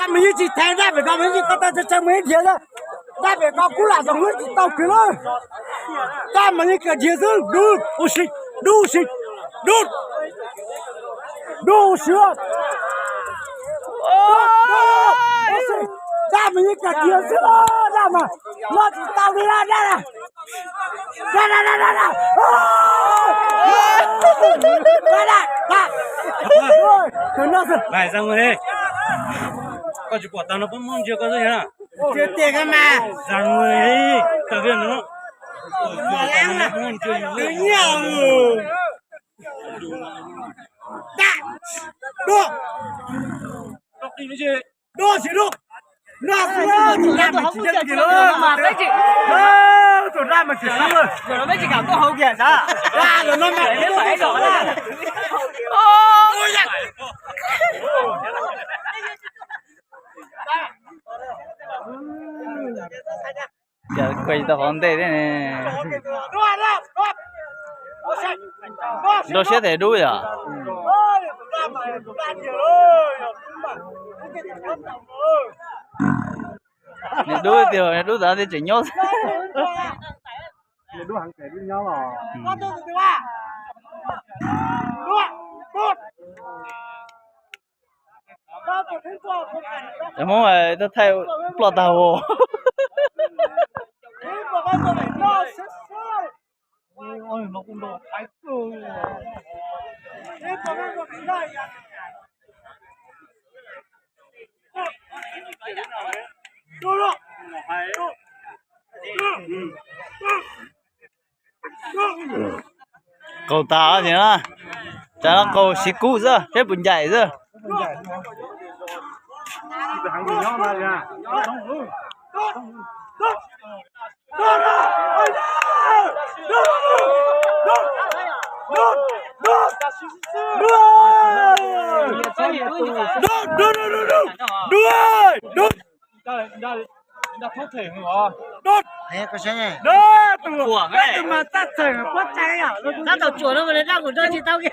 咱们一起谈那边，咱们一个到这这门天了，那边搞过来，咱们就到去了。咱们一个天生60，咱们一个天生了，咱们我知道的了，来，咱们嘞，过去过当了，不忙就搞这样。这这个嘛，咱们嘞，这个能，我来了，就娘哦，那是要做咱们几个了，马上去，做咱们几个了，做咱们几个不好干啥？那个那买的买着了，giờ quay tao còn đây này đồ xe thể đuôi à này đuôi thì này đuôi ra thì chỉ nhốt đuôi hàng kẻ với nhau à? em muốn mà tao thay plot tao ôi nó cũng đồ thái cơ cầu tao thì nó cho nó cầu xí cũ rồi hết bún dày rồi hàng gì nhau mà ra Nè, có xe này. đó tụi của cái mà ta trời quá cháy à Tao tao chuột nó mà nó ra của tôi thì tao kia.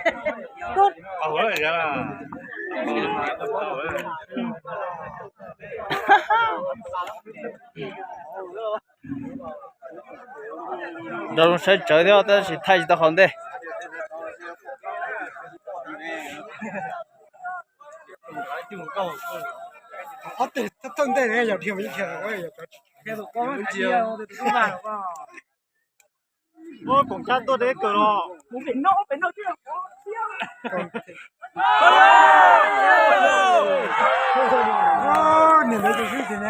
rồi sẽ trở theo tao chỉ thay tao còn đây ta thân đây này giờ thiếu mấy chuyện rồi cái đồ con chiều không vào我共产党的个咯，我被闹这个哦，你们就是现在。